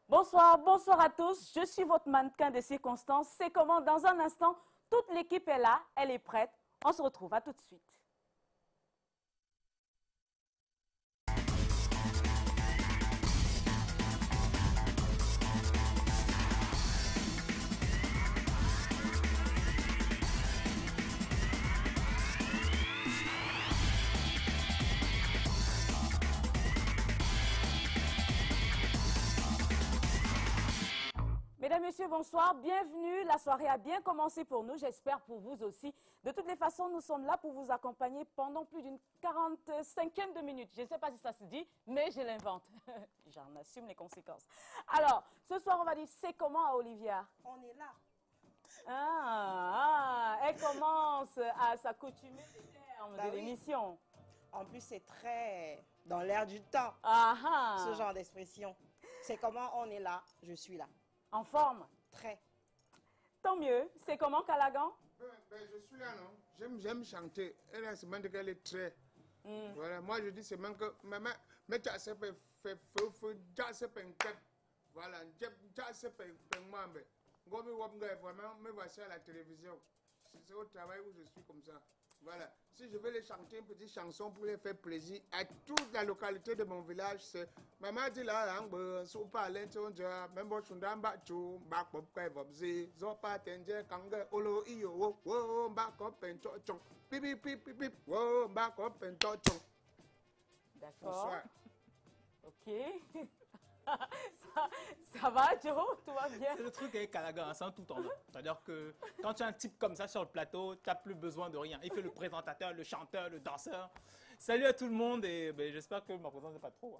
Bonsoir, bonsoir à tous. Je suis votre mannequin de circonstance. C'est comment? Dans un instant, toute l'équipe est là, elle est prête. On se retrouve, à tout de suite. Mesdames, Messieurs, bonsoir, bienvenue. La soirée a bien commencé pour nous, j'espère pour vous aussi. De toutes les façons, nous sommes là pour vous accompagner pendant plus d'une 45aine de minutes. Je ne sais pas si ça se dit, mais je l'invente. J'en assume les conséquences. Alors, ce soir, on va dire, c'est comment à Olivia? On est là. Elle commence à s'accoutumer des termes de l'émission. En plus, c'est très dans l'air du temps, ce genre d'expression. C'est comment on est là, je suis là. En forme? Très. Tant mieux. C'est comment, Calagan? Je suis là, non? J'aime chanter. Elle a semaine qu'elle est très. Voilà, moi je dis seulement que maman, mais tu as fait voilà, tu as fait vraiment, me voici à la télévision. C'est au travail où je suis comme ça. Voilà. Si je veux les chanter une petite chanson pour les faire plaisir à toute la localité de mon village, c'est maman dit là, sous parler, même si on a un bateau, D'accord. Ok. Ça va, Joe? Tout va bien? C'est le truc avec Calagan, c'est un tout en un. C'est-à-dire que quand tu as un type comme ça sur le plateau, tu n'as plus besoin de rien. Il fait le présentateur, le chanteur, le danseur. Salut à tout le monde et j'espère que ma présence n'est pas trop.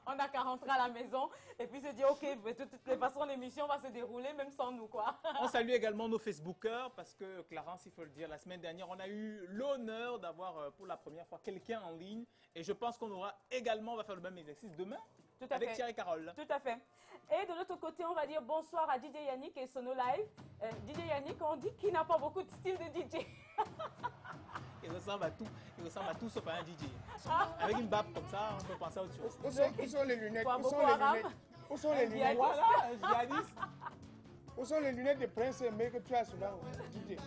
On n'a qu'à rentrer à la maison et puis se dire, ok, de toutes les façons, l'émission va se dérouler même sans nous, quoi. On salue également nos Facebookers parce que, Clarence, il faut le dire, la semaine dernière, on a eu l'honneur d'avoir pour la première fois quelqu'un en ligne. Et je pense qu'on aura également, on va faire le même exercice demain. Tout à avec fait. Thierry et Carole. Tout à fait. Et de l'autre côté, on va dire bonsoir à DJ Yannick et Sono Live. DJ Yannick, on dit qu'il n'a pas beaucoup de style de DJ. Il ressemble à tout. Il ressemble à tout sauf à un DJ. Avec une barbe comme ça, on peut penser à autre chose. Où sont les lunettes? Où sont les lunettes? Où sont les lunettes? Voilà, un djihadiste. Où sont les lunettes de Prince Aimé que tu as souvent, DJ?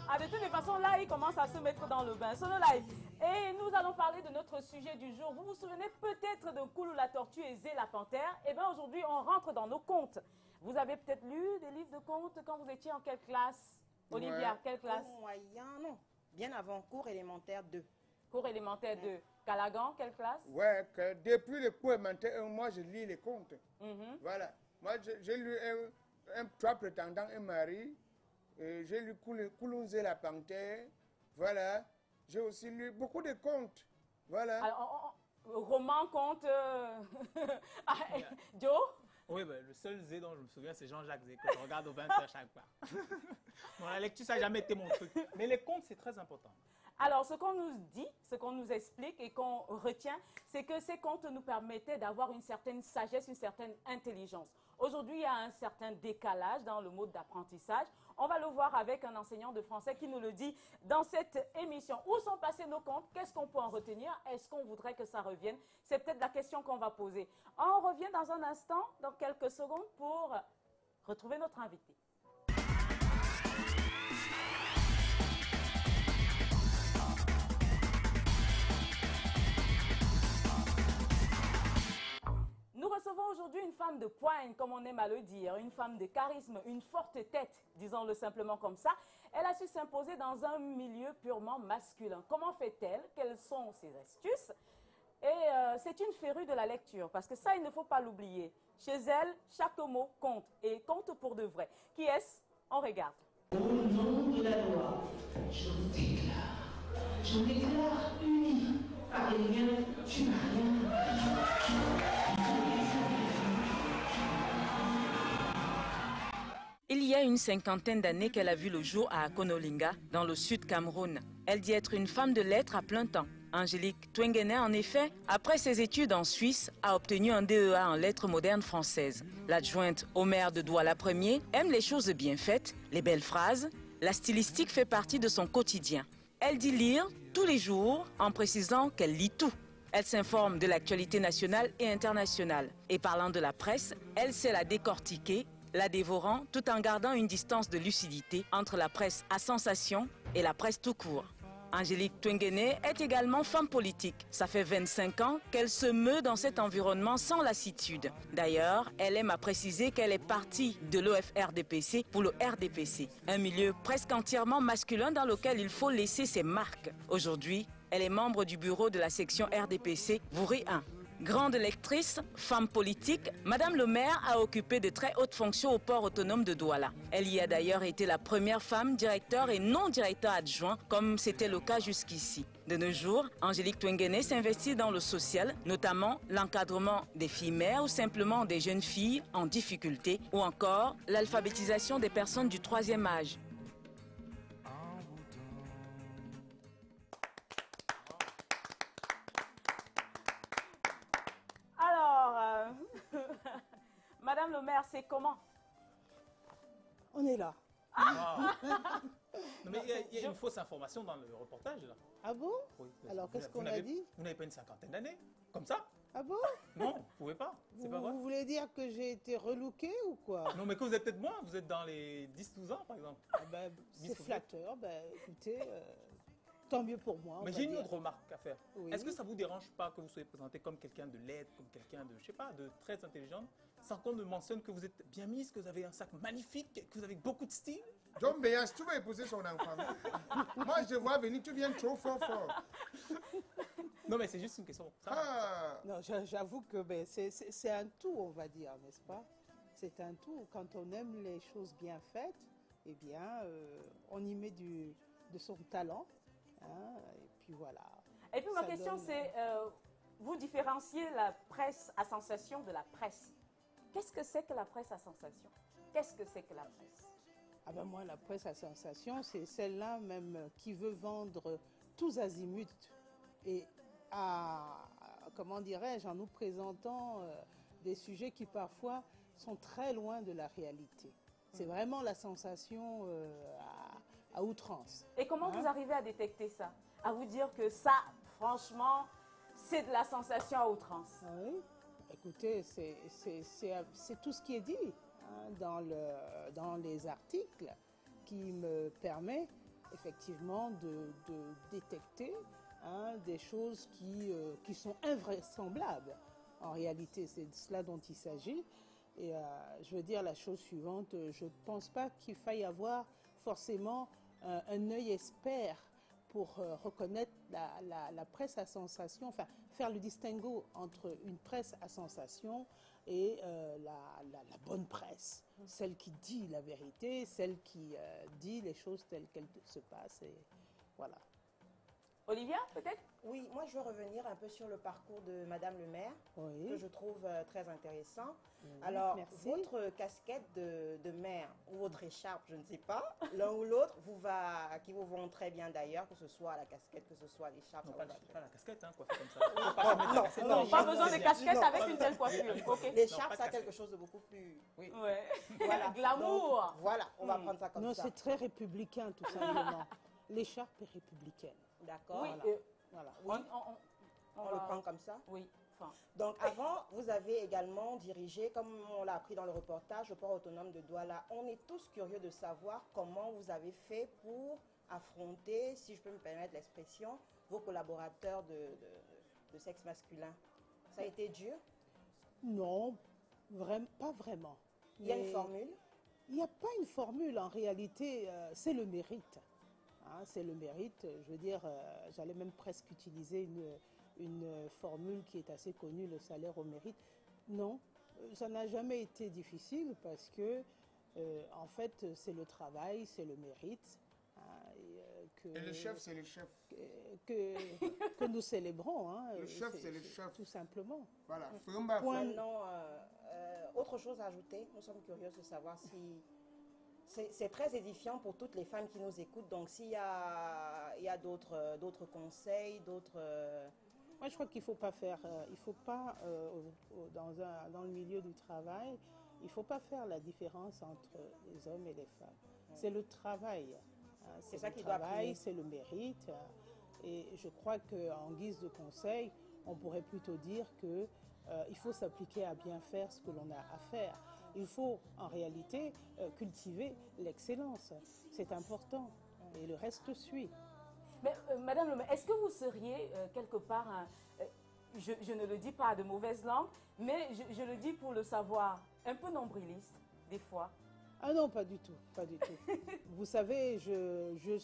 Ah, de toutes les façons, là, il commence à se mettre dans le bain. Sono Live. Et nous allons parler de notre sujet du jour. Vous vous souvenez peut-être de Koulou la tortue et Zé la panthère? Eh bien, aujourd'hui, on rentre dans nos contes. Vous avez peut-être lu des livres de contes quand vous étiez en quelle classe? Olivia, Ouais. quelle classe? Moyen, non. Bien avant, cours élémentaire 2. Cours élémentaire 2. Calagan, quelle classe? Ouais, que depuis le cours élémentaire, moi je lis les contes. Voilà. Moi j'ai lu Trois prétendants et mari. J'ai lu Koulouzé la panthère. Voilà. J'ai aussi lu beaucoup de contes. Voilà. Alors, roman, conte. Joe? Oui, le seul Zé dont je me souviens, c'est Jean-Jacques Zé, que je regarde aux 20h chaque fois. Bon, la lecture, ça n'a jamais été mon truc. Mais les contes, c'est très important. Alors, ce qu'on nous dit, ce qu'on nous explique et qu'on retient, c'est que ces contes nous permettaient d'avoir une certaine sagesse, une certaine intelligence. Aujourd'hui, il y a un certain décalage dans le mode d'apprentissage. On va le voir avec un enseignant de français qui nous le dit dans cette émission. Où sont passés nos contes? Qu'est-ce qu'on peut en retenir? Est-ce qu'on voudrait que ça revienne? C'est peut-être la question qu'on va poser. On revient dans un instant, dans quelques secondes, pour retrouver notre invité. Nous recevons aujourd'hui une femme de poigne, comme on aime à le dire, une femme de charisme, une forte tête, disons-le simplement comme ça. Elle a su s'imposer dans un milieu purement masculin. Comment fait-elle? Quelles sont ses astuces? Et c'est une férue de la lecture, parce que ça, il ne faut pas l'oublier. Chez elle, chaque mot compte, et compte pour de vrai. Qui est-ce? On regarde. Au nom de la loi, je vous déclare unis par les liens du mariage. Il y a une cinquantaine d'années qu'elle a vu le jour à Akonolinga, dans le sud Cameroun. Elle dit être une femme de lettres à plein temps. Angélique Twengene, en effet, après ses études en Suisse, a obtenu un DEA en lettres modernes françaises. L'adjointe au maire de Douala Ier aime les choses bien faites, les belles phrases. La stylistique fait partie de son quotidien. Elle dit lire tous les jours en précisant qu'elle lit tout. Elle s'informe de l'actualité nationale et internationale. Et parlant de la presse, elle sait la décortiquer, la dévorant, tout en gardant une distance de lucidité entre la presse à sensation et la presse tout court. Angélique Twengene est également femme politique. Ça fait 25 ans qu'elle se meut dans cet environnement sans lassitude. D'ailleurs, elle aime à préciser qu'elle est partie de l'OFRDPC pour le RDPC, un milieu presque entièrement masculin dans lequel il faut laisser ses marques. Aujourd'hui, elle est membre du bureau de la section RDPC Vouri 1. Grande lectrice, femme politique, Madame le maire a occupé de très hautes fonctions au port autonome de Douala. Elle y a d'ailleurs été la première femme directeur et non directeur adjoint, comme c'était le cas jusqu'ici. De nos jours, Angélique Twengene s'investit dans le social, notamment l'encadrement des filles mères ou simplement des jeunes filles en difficulté, ou encore l'alphabétisation des personnes du 3e âge. Madame le maire, c'est comment? On est là. Ah. Non, mais il y a une fausse information dans le reportage, là. Ah bon? Oui. Alors, qu'est-ce qu'on a dit? Vous n'avez pas une 50aine d'années, comme ça? Ah bon? Non, vous ne pouvez pas. C'est pas vrai. Vous voulez dire que j'ai été relookée ou quoi? Non, mais que vous êtes peut-être moins. Vous êtes dans les 10-12 ans, par exemple. Ah ben, c'est flatteur. Ben, écoutez, tant mieux pour moi. Mais j'ai une autre remarque à faire. Oui. Est-ce que ça ne vous dérange pas que vous soyez présenté comme quelqu'un de laide, comme quelqu'un de, je sais pas, de très intelligent, sans qu'on ne mentionne que vous êtes bien mise, que vous avez un sac magnifique, que vous avez beaucoup de style? John Béas, tu vas épouser son enfant. Moi, je vois venir, tu viens trop fort. Non, mais c'est juste une question. Ah. Non, j'avoue que ben, c'est un tout, on va dire, n'est-ce pas? C'est un tout. Quand on aime les choses bien faites, eh bien, on y met de son talent. Hein, et puis voilà. Et puis ma question, c'est, vous différenciez la presse à sensation de la presse. Qu'est-ce que c'est que la presse à sensation? Qu'est-ce que c'est que la presse? Ah ben moi, la presse à sensation, c'est celle-là même qui veut vendre tous azimuts et comment dirais-je, en nous présentant des sujets qui parfois sont très loin de la réalité. C'est vraiment la sensation à outrance. Et comment vous arrivez à détecter ça? À vous dire que ça, franchement, c'est de la sensation à outrance? Oui. Écoutez, c'est tout ce qui est dit dans les articles qui me permet effectivement de détecter des choses qui sont invraisemblables. En réalité, c'est de cela dont il s'agit. Et je veux dire la chose suivante, je ne pense pas qu'il faille avoir forcément un œil expert pour reconnaître la presse à sensation, enfin faire le distinguo entre une presse à sensation et la bonne presse, celle qui dit la vérité, celle qui dit les choses telles qu'elles se passent, et voilà. Olivia, peut-être? Oui, moi je veux revenir un peu sur le parcours de Madame le maire, Oui. que je trouve très intéressant. Oui, alors, merci. votre casquette de maire ou votre écharpe, je ne sais pas, l'un ou l'autre, qui vous vont très bien d'ailleurs, que ce soit la casquette, que ce soit l'écharpe. Non, pas la casquette, hein, coiffée comme ça. Non, pas besoin de casquette avec une telle coiffure. Okay. L'écharpe, ça a quelque chose de beaucoup plus... Oui. Ouais. Voilà. Glamour. Donc, voilà, on va prendre ça comme Non, ça. c'est très républicain tout simplement. L'écharpe est républicaine. D'accord. Oui, Voilà. Oui. On On le prend comme ça? Oui. Enfin, Donc avant, vous avez également dirigé, comme on l'a appris dans le reportage, le port autonome de Douala. On est tous curieux de savoir comment vous avez fait pour affronter, si je peux me permettre l'expression, vos collaborateurs de sexe masculin. Ça a été dur? Non, pas vraiment. Il y a une formule? Il n'y a pas une formule, en réalité, c'est le mérite. C'est le mérite, je veux dire, j'allais même presque utiliser une formule qui est assez connue, le salaire au mérite. Non, ça n'a jamais été difficile parce que, en fait, c'est le travail, c'est le mérite. Et le chef, c'est le chef. Que nous célébrons. Le chef, c'est le chef. Tout simplement. Voilà. Maintenant, autre chose à ajouter, nous sommes curieux de savoir si... C'est très édifiant pour toutes les femmes qui nous écoutent. Donc, s'il y a d'autres conseils, d'autres... Moi, je crois qu'il ne faut pas faire... il ne faut pas, dans le milieu du travail, il ne faut pas faire la différence entre les hommes et les femmes. C'est le travail. C'est ça qui doit primer. C'est le mérite. Et je crois qu'en guise de conseil, on pourrait plutôt dire que il faut s'appliquer à bien faire ce que l'on a à faire. Il faut en réalité cultiver l'excellence. C'est important et le reste suit. Mais Madame le maire, est-ce que vous seriez quelque part, je ne le dis pas de mauvaise langue, mais je le dis pour le savoir, un peu nombriliste des fois? Ah non, pas du tout, pas du tout. Vous savez, je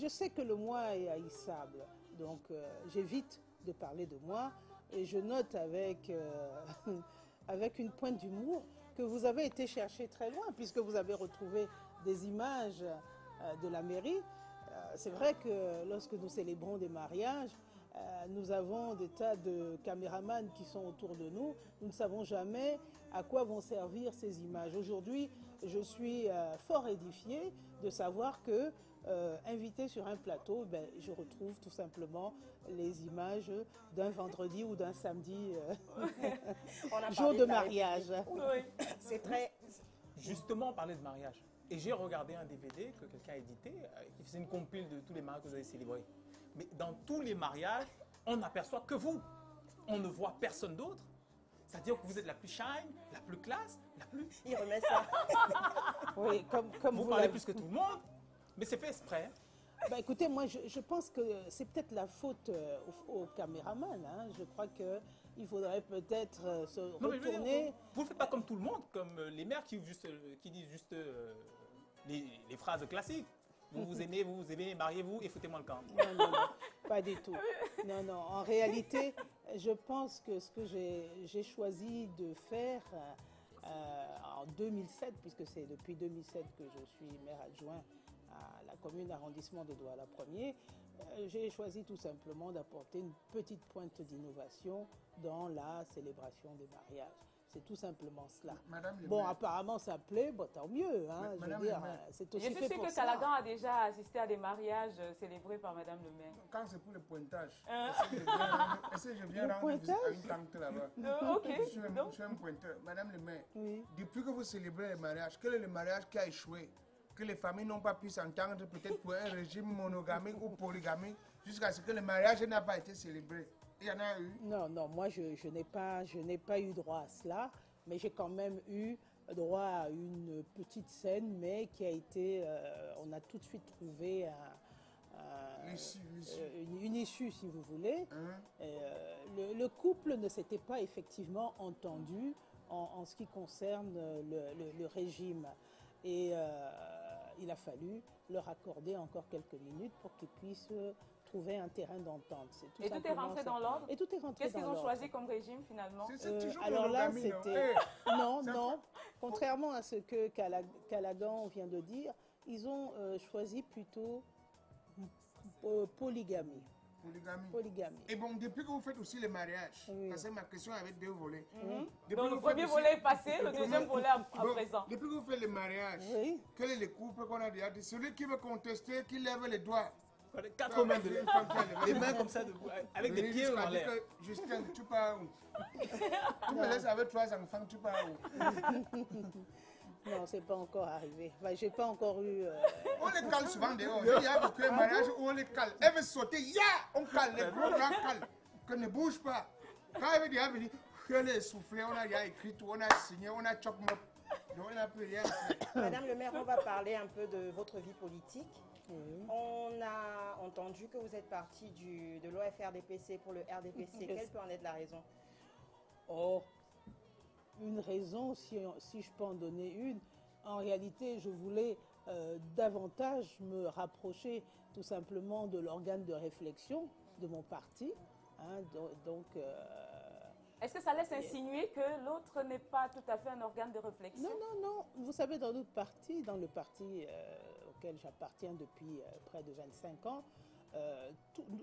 sais que le moi est haïssable, donc j'évite de parler de moi et je note avec, avec une pointe d'humour que vous avez été chercher très loin puisque vous avez retrouvé des images de la mairie. C'est vrai que lorsque nous célébrons des mariages, nous avons des tas de caméramans qui sont autour de nous. Nous ne savons jamais à quoi vont servir ces images. Aujourd'hui, je suis fort édifiée de savoir que, invité sur un plateau, ben, je retrouve tout simplement les images d'un vendredi ou d'un samedi, jour de mariage. Oui. C'est très... Justement, on parlait de mariage. Et j'ai regardé un DVD que quelqu'un a édité, qui faisait une compile de tous les mariages que vous avez célébrés. Mais dans tous les mariages, on n'aperçoit que vous. On ne voit personne d'autre. C'est-à-dire que vous êtes la plus shine, la plus classe, la plus... Il remet ça. Oui, comme vous parlez plus que tout le monde, mais c'est fait exprès. Ben écoutez, moi je pense que c'est peut-être la faute au caméraman. Hein. Je crois qu'il faudrait peut-être se retourner. Vous ne faites pas comme tout le monde, comme les mères qui disent juste les phrases classiques. Vous vous aimez, mariez-vous et foutez-moi le camp. Non, pas du tout. Non, en réalité, je pense que ce que j'ai choisi de faire en 2007, puisque c'est depuis 2007 que je suis maire adjoint à la commune d'arrondissement de Douala 1er, j'ai choisi tout simplement d'apporter une petite pointe d'innovation dans la célébration des mariages. C'est tout simplement cela. Bon, apparemment, ça plaît, bon, tant mieux. Hein, je veux dire, c'est aussi je fait sais pour que ça. Calagan a déjà assisté à des mariages célébrés par Madame le maire. Quand c'est pour le pointage, est-ce que je viens rendre visite à une tante là-bas? Ok. Je suis un pointeur. Madame le maire, Oui. depuis que vous célébrez les mariages, quel est le mariage qui a échoué? Que les familles n'ont pas pu s'entendre peut-être pour un régime monogamique ou polygamique jusqu'à ce que le mariage n'a pas été célébré. Il y en a eu? Non, moi je n'ai pas eu droit à cela, mais j'ai quand même eu droit à une petite scène, mais qui a été, on a tout de suite trouvé une issue, si vous voulez. Le couple ne s'était pas effectivement entendu en ce qui concerne le régime. Et il a fallu leur accorder encore quelques minutes pour qu'ils puissent trouver un terrain d'entente. Et tout est rentré dans l'ordre? Et tout est rentré dans l'ordre. Qu'est-ce qu'ils ont choisi comme régime finalement? Alors là, c'était... Non. Contrairement à ce que Calagan vient de dire, ils ont choisi plutôt polygamie. Polygamie. Et bon, depuis que vous faites aussi les mariages, parce que ma question avait deux volets. Donc le premier volet est passé, le deuxième volet à présent. Depuis que vous faites les mariages, quel est le couple qu'on a déjà dit? Celui qui veut contester, qui lève les doigts. 4 mains les mains comme ça, avec des pieds en l'air. Justin, tu pars où? Tu me laisses avec 3 enfants, tu pars où? Non, c'est pas encore arrivé. Enfin, j'ai pas encore eu... On les cale souvent dehors. Il y a beaucoup de mariages où on les cale. Elle veut sauter, on cale, les gros grands cale. Que ne bouge pas. Quand elle veut dire, elle est soufflée, on a déjà écrit tout, on a signé, on a choc mop. Donc on n'a plus rien fait. Madame le maire, on va parler un peu de votre vie politique. On a entendu que vous êtes parti de l'OFRDPC pour le RDPC. Quelle peut en être la raison? Une raison, si je peux en donner une, en réalité, je voulais davantage me rapprocher tout simplement de l'organe de réflexion de mon parti. Hein, donc, est-ce que ça laisse insinuer que l'autre n'est pas tout à fait un organe de réflexion? Non. Vous savez, dans notre parti, dans le parti auquel j'appartiens depuis près de 25 ans,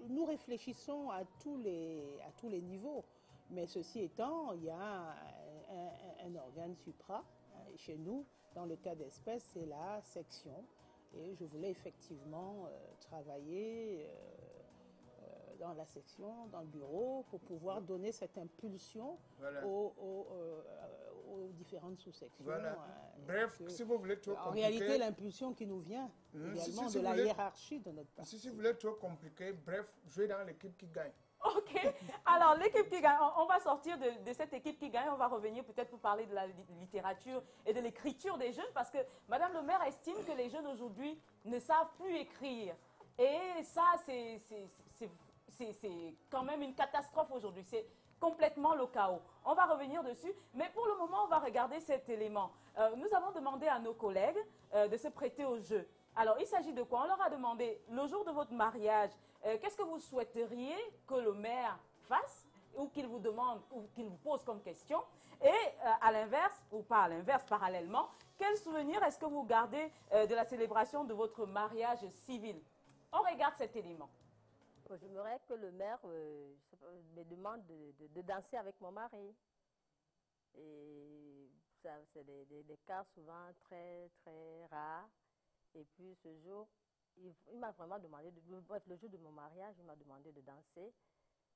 nous réfléchissons à tous les niveaux. Mais ceci étant, il y a un organe supra. Chez nous, dans le cas d'espèce, c'est la section. Et je voulais effectivement travailler dans la section, dans le bureau, pour pouvoir donner cette impulsion aux différentes sous-sections. Voilà. Bref, si vous voulez trop compliquer... En réalité, l'impulsion qui nous vient également de la hiérarchie de notre parti. Si vous voulez trop compliquer, bref, jouez dans l'équipe qui gagne. Ok. Alors, l'équipe qui gagne, on va sortir de cette équipe qui gagne. On va revenir peut-être pour parler de la littérature et de l'écriture des jeunes parce que Madame le maire estime que les jeunes aujourd'hui ne savent plus écrire. Et ça, c'est quand même une catastrophe aujourd'hui. C'est complètement le chaos. On va revenir dessus, mais pour le moment, on va regarder cet élément. Nous avons demandé à nos collègues de se prêter au jeu. Alors, il s'agit de quoi? On leur a demandé, le jour de votre mariage, qu'est-ce que vous souhaiteriez que le maire fasse ou qu'il vous demande ou qu'il vous pose comme question? Et à l'inverse, ou pas à l'inverse, parallèlement, quel souvenir est-ce que vous gardez de la célébration de votre mariage civil? On regarde cet élément. J'aimerais que le maire me demande de danser avec mon mari. Et c'est des cas souvent très, très rares. Et puis ce jour, il m'a vraiment demandé, bref, le jour de mon mariage, il m'a demandé de danser.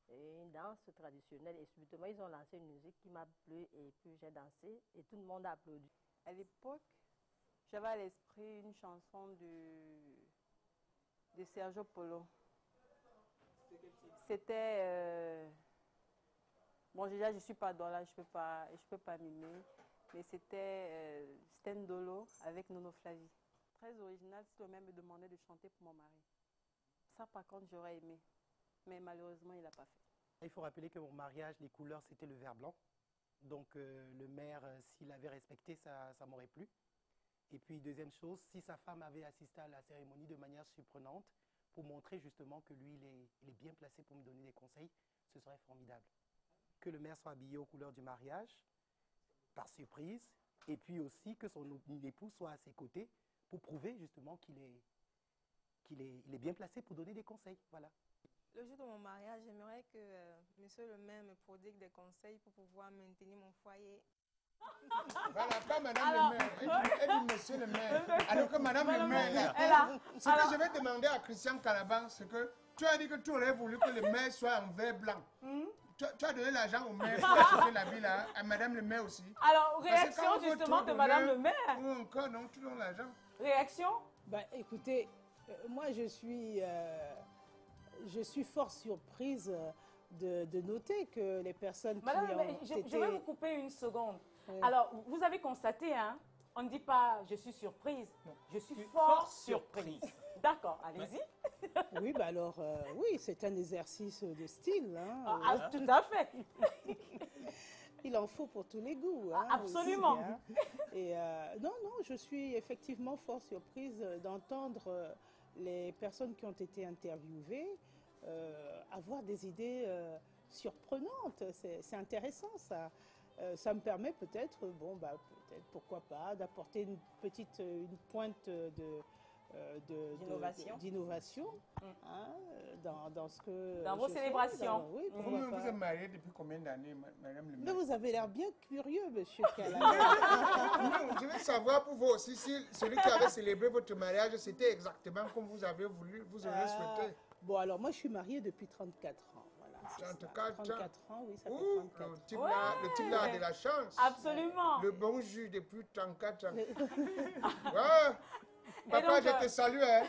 Une danse traditionnelle. Et subitement, ils ont lancé une musique qui m'a plu. Et puis j'ai dansé et tout le monde a applaudi. À l'époque, j'avais à l'esprit une chanson de Sergio Polo. C'était... bon, déjà, je ne suis pas dans là, je ne peux pas mimer. Mais c'était Stendolo avec Nono Flavie. Très original, si le même me demandait de chanter pour mon mari. Ça, par contre, j'aurais aimé. Mais malheureusement, il n'a pas fait. Il faut rappeler que mon mariage, les couleurs, c'était le vert blanc. Donc, le maire, s'il avait respecté, ça m'aurait plu. Et puis, deuxième chose, si sa femme avait assisté à la cérémonie de manière surprenante, pour montrer justement que lui, il est bien placé pour me donner des conseils, ce serait formidable. Que le maire soit habillé aux couleurs du mariage, par surprise, et puis aussi que son époux soit à ses côtés pour prouver justement qu'il est bien placé pour donner des conseils. Voilà. Le jour de mon mariage, j'aimerais que monsieur le maire me prodigue des conseils pour pouvoir maintenir mon foyer. Voilà, pas madame le maire, elle dit monsieur le maire. Alors que madame le maire, ce que je vais demander à Christian Calaban, c'est que tu as dit que tu aurais voulu que le maire soit en vert blanc. Tu as donné l'argent au maire pour acheter l'habit là, à madame le maire aussi. Alors, réaction justement de madame le maire. Ou encore, non, tu donnes l'argent. Réaction? Ben, écoutez, moi je suis fort surprise de noter que les personnes Madame, qui ont été... je vais vous couper une seconde. Alors, vous avez constaté, hein, on ne dit pas « je suis surprise non. », je suis fort surprise. D'accord, allez-y. Oui, bah alors, oui, c'est un exercice de style. Hein, tout à fait. Il en faut pour tous les goûts. Hein, absolument. Aussi, hein. Et non, je suis effectivement fort surprise d'entendre les personnes qui ont été interviewées avoir des idées surprenantes. C'est intéressant, ça. Ça me permet peut-être, peut-être, pourquoi pas, d'apporter une pointe d'innovation hein, dans ce que dans vos célébrations. Oui, vous êtes marié depuis combien d'années, madame le maire? Mais vous avez l'air bien curieux, monsieur Calaban. Non, je veux savoir pour vous aussi si celui qui avait célébré votre mariage, c'était exactement comme vous avez voulu, vous auriez souhaité. Bon, alors moi, je suis mariée depuis 34 ans. 34 ans, oui, ça fait 34 ans. Le type là a de la chance. Absolument. Le bon jus depuis 34 ans. Ouais. Papa, je te salue, hein.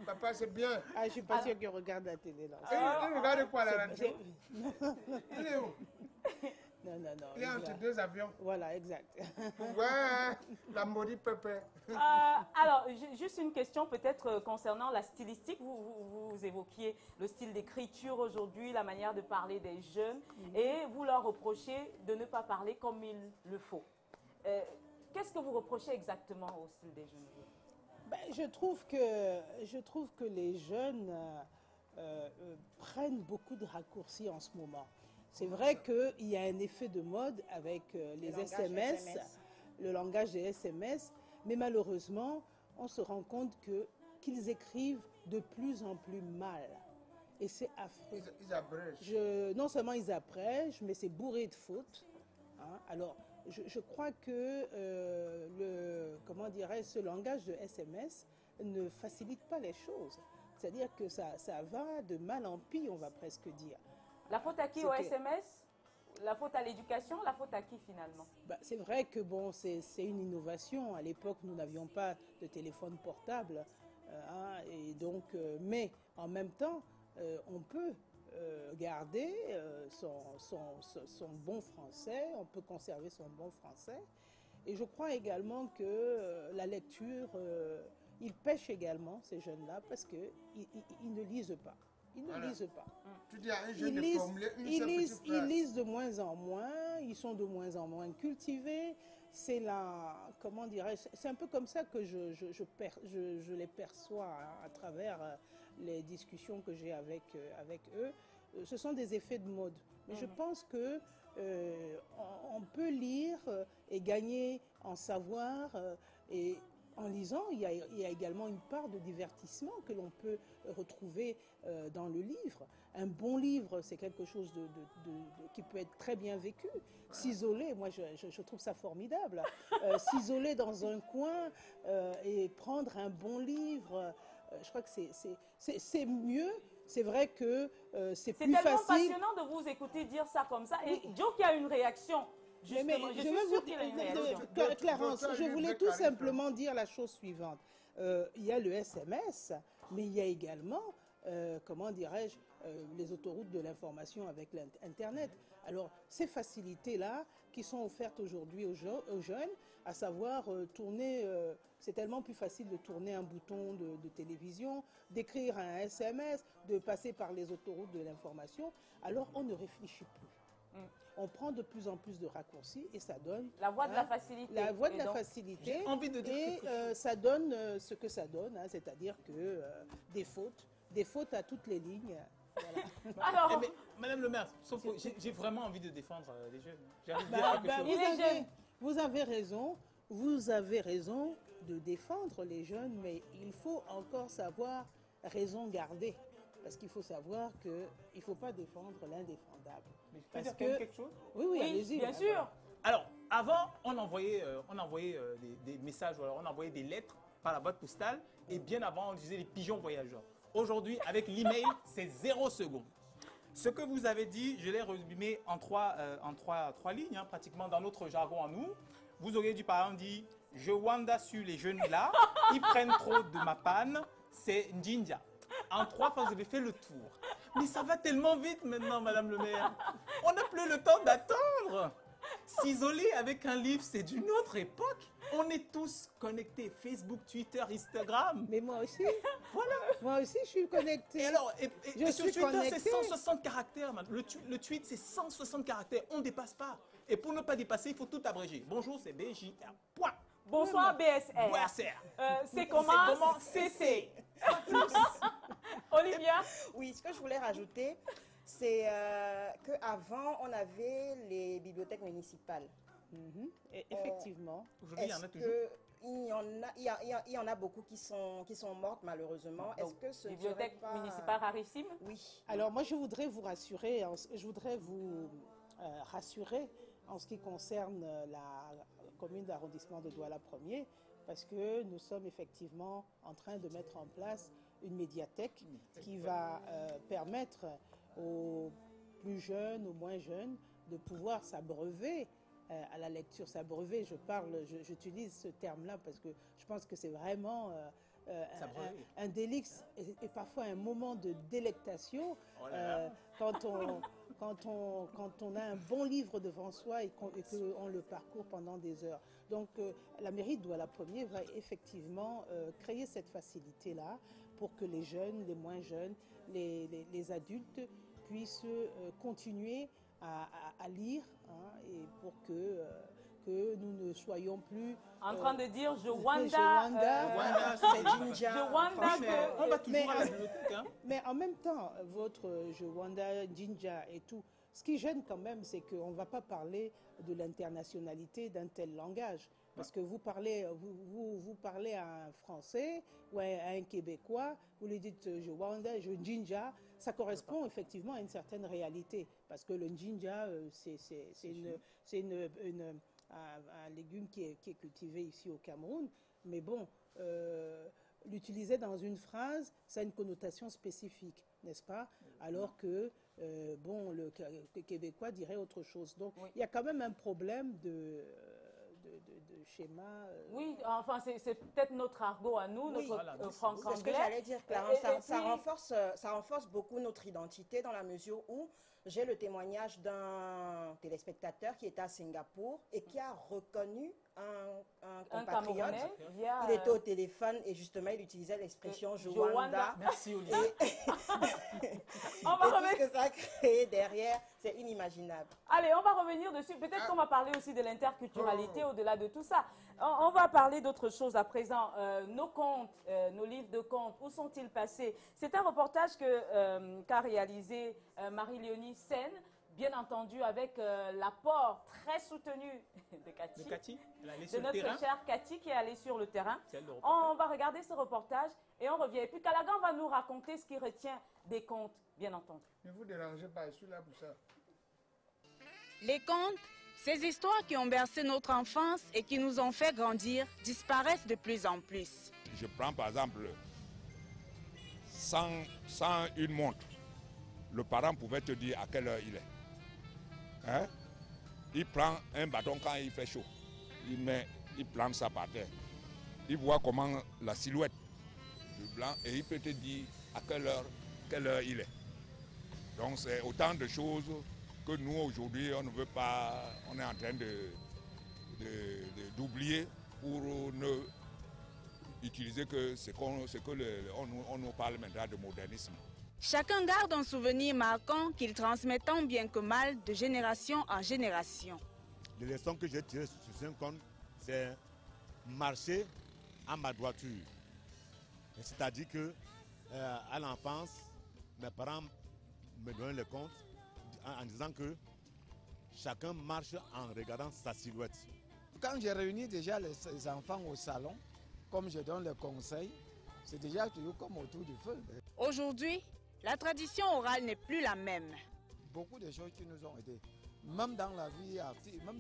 Papa, c'est bien. Ah, je ne suis pas sûre qu'il regarde la télé, là. Il regarde quoi, la radio? Il est où? Non. Il est entre deux avions. Voilà, exact. Ouais, la maudite pépé. Alors, juste une question peut-être concernant la stylistique. Vous évoquiez le style d'écriture aujourd'hui, la manière de parler des jeunes, et vous leur reprochez de ne pas parler comme il le faut. Qu'est-ce que vous reprochez exactement au style des jeunes? Je trouve que les jeunes prennent beaucoup de raccourcis en ce moment. C'est vrai qu'il y a un effet de mode avec les SMS, le langage des SMS, mais malheureusement, on se rend compte qu'ils écrivent de plus en plus mal. Et c'est affreux. Ils abrègent. Non seulement ils abrègent, mais c'est bourré de fautes. Hein. Alors, je crois que ce langage de SMS ne facilite pas les choses. C'est-à-dire que ça va de mal en pis, on va presque dire. La faute à qui au SMS? La faute à l'éducation? La faute à qui finalement? C'est vrai que bon, c'est une innovation. À l'époque, nous n'avions pas de téléphone portable. Et donc, mais en même temps, on peut garder son bon français, on peut conserver son bon français. Et je crois également que la lecture, ils pêchent également, ces jeunes-là, parce qu'ils ne lisent pas. Ils ne lisent pas. Tu dis à un jeune de formuler une seule petite phrase. Ils lisent de moins en moins, ils sont de moins en moins cultivés. C'est la, comment dirais-je, c'est un peu comme ça que je les perçois à travers les discussions que j'ai avec eux. Ce sont des effets de mode. Mais je pense que on peut lire et gagner en savoir et en lisant, il y a également une part de divertissement que l'on peut retrouver dans le livre. Un bon livre, c'est quelque chose qui peut être très bien vécu. S'isoler, moi je trouve ça formidable. S'isoler dans un coin et prendre un bon livre, je crois que c'est mieux. C'est vrai que c'est plus facile. C'est tellement passionnant de vous écouter dire ça comme ça. Et Joe qui a une réaction. Justement, je suis sûre qu'il a une réaction. Clarence, je voulais tout simplement dire la chose suivante. Il y a le SMS, mais il y a également, comment dirais-je, les autoroutes de l'information avec l'Internet. Alors, ces facilités-là qui sont offertes aujourd'hui aux jeunes, à savoir tourner, c'est tellement plus facile de tourner un bouton de télévision, d'écrire un SMS, de passer par les autoroutes de l'information, alors on ne réfléchit plus. On prend de plus en plus de raccourcis et ça donne... La voie de la facilité. La voie de la facilité. J'ai envie de dire et ça donne ce que ça donne, hein, c'est-à-dire que des fautes à toutes les lignes. Voilà. Alors, mais, Madame le maire, j'ai vraiment envie de défendre les jeunes. Vous avez raison de défendre les jeunes, mais il faut encore savoir raison garder. Parce qu'il faut savoir qu'il ne faut pas défendre l'indéfendable. Mais je peux dire quelque chose? Oui, allez-y. Bien sûr. Alors, avant, on envoyait des messages, alors on envoyait des lettres par la boîte postale, et bien avant, on disait les pigeons voyageurs. Aujourd'hui, avec l'email, c'est 0 seconde. Ce que vous avez dit, je l'ai résumé en trois lignes, hein, pratiquement dans notre jargon à nous. Vous auriez dû par exemple dire, je wanda sur les jeunes là, ils prennent trop de ma panne, c'est Njinja. En 3 fois, vous avez fait le tour. Mais ça va tellement vite maintenant, Madame le maire. On n'a plus le temps d'attendre. S'isoler avec un livre, c'est d'une autre époque. On est tous connectés. Facebook, Twitter, Instagram. Mais moi aussi. Voilà. Moi aussi, je suis connectée. Et alors, et sur Twitter, c'est 160 caractères. Le tweet, c'est 160 caractères. On ne dépasse pas. Et pour ne pas dépasser, il faut tout abréger. Bonjour, c'est BJR. Point. Bonsoir, BSR. C'est comment CC. Olivia? Oui, ce que je voulais rajouter, c'est qu'avant, on avait les bibliothèques municipales. Effectivement. Aujourd'hui, il y en a toujours. Il y en a beaucoup qui sont mortes, malheureusement. Est-ce que ce bibliothèque municipale rarissime? Oui. Alors, moi, je voudrais vous rassurer, en ce qui concerne la commune d'arrondissement de Douala 1er, parce que nous sommes effectivement en train de mettre en place une médiathèque qui va permettre aux plus jeunes, aux moins jeunes, de pouvoir s'abreuver à la lecture. S'abreuver, j'utilise ce terme-là parce que je pense que c'est vraiment un délice et parfois un moment de délectation quand on a un bon livre devant soi et qu'on le parcourt pendant des heures. Donc la mairie de Douala 1er va effectivement créer cette facilité-là pour que les jeunes, les moins jeunes, les adultes puissent continuer à lire, hein, et pour que nous ne soyons plus en train de dire je wanda, c'est Jinja. Je wanda on va toujours à la bibliothèque. Hein. Mais en même temps, votre je wanda, Jinja et tout, ce qui gêne quand même, c'est qu'on ne va pas parler de l'internationalité d'un tel langage. Parce que vous parlez à un Français ou à un Québécois, vous lui dites je wanda, je Jinja, ça correspond effectivement à une certaine réalité. Parce que le Jinja, c'est un légume qui est cultivé ici au Cameroun. Mais bon, l'utiliser dans une phrase, ça a une connotation spécifique, n'est-ce pas? Alors que, le Québécois dirait autre chose. Donc, il y a quand même un problème de schéma. Oui, enfin, c'est peut-être notre argot à nous, Oui, notre franc-anglais. c'est ce que j'allais dire, Clarence. Ça renforce beaucoup notre identité dans la mesure où j'ai le témoignage d'un téléspectateur qui était à Singapour et qui a reconnu un compatriote. Il était au téléphone et justement, il utilisait l'expression Joanda. Merci, Olivier. Et tout ce que ça a créé derrière, c'est inimaginable. Allez, on va revenir dessus. Peut-être qu'on va parler aussi de l'interculturalité au-delà de tout ça. On va parler d'autre chose à présent. Nos contes, nos livres de contes, où sont-ils passés? C'est un reportage qu'a réalisé Marie-Léonie Sen, bien entendu avec l'apport très soutenu de Cathy, de notre chère Cathy qui est allée sur le terrain. On va regarder ce reportage et on revient. Et puis Callaghan va nous raconter ce qui retient des contes, bien entendu. Ne vous dérangez pas, je suis là pour ça. Les contes, ces histoires qui ont bercé notre enfance et qui nous ont fait grandir, disparaissent de plus en plus. Je prends par exemple, sans une montre, le parent pouvait te dire à quelle heure il est. Hein? Il prend un bâton quand il fait chaud, il plante ça par terre. Il voit comment la silhouette du blanc et il peut te dire à quelle heure il est. Donc c'est autant de choses que nous aujourd'hui on ne veut pas, on est en train d'oublier pour ne utiliser que ce qu'on nous parle maintenant de modernisme. Chacun garde un souvenir marquant qu'il transmet tant bien que mal de génération en génération. Les leçons que j'ai tirées sur ce conte, c'est marcher à ma droiture. C'est-à-dire que à l'enfance, mes parents me donnaient le conte en disant que chacun marche en regardant sa silhouette. Quand j'ai réuni déjà les enfants au salon, comme je donne le conseil, c'est déjà toujours comme autour du feu. Aujourd'hui, la tradition orale n'est plus la même. Beaucoup de choses qui nous ont aidés, même dans la vie active, même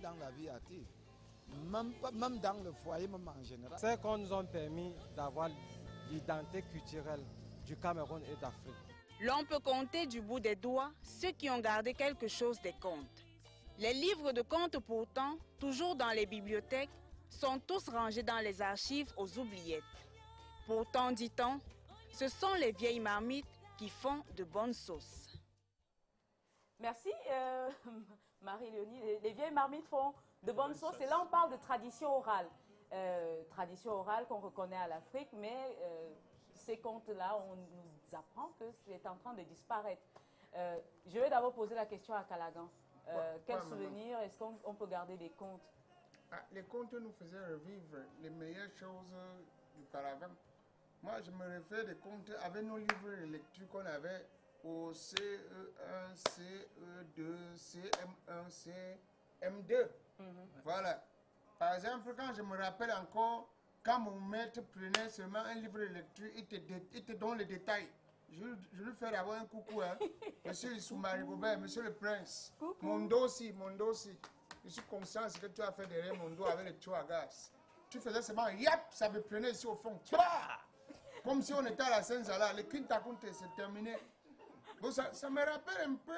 dans le foyer, même en général. C'est qu'on nous a permis d'avoir l'identité culturelle du Cameroun et d'Afrique. L'on peut compter du bout des doigts ceux qui ont gardé quelque chose des contes. Les livres de contes pourtant, toujours dans les bibliothèques, sont tous rangés dans les archives aux oubliettes. Pourtant, dit-on, ce sont les vieilles marmites qui font de bonnes sauces. Merci Marie-Léonie. Les vieilles marmites font de bonnes sauces et là on parle de tradition orale. Tradition orale qu'on reconnaît à l'Afrique, mais ces contes-là, on nous apprend que c'est en train de disparaître. Je vais d'abord poser la question à Callaghan. Quel souvenir est-ce qu'on peut garder des contes? Les contes nous faisaient revivre les meilleures choses du paravent. Moi, je me réfère des contes avec nos livres de lecture qu'on avait au CE1, CE2, CM1, CM2. Voilà. Par exemple, quand je me rappelle encore, quand mon maître prenait seulement un livre de lecture, il te donne les détails. Je lui fais d'abord un coucou, hein. Monsieur Soumari Gobert, monsieur le prince. Coucou. Mon dos aussi. Je suis conscient de ce que tu as fait derrière mon dos avec les tuyaux à gaz. Tu faisais seulement yap, ça me prenait ici au fond. Comme si on était à la Saint-Zala. Le Kintakunte, c'est terminé. Bon, ça me rappelle un peu,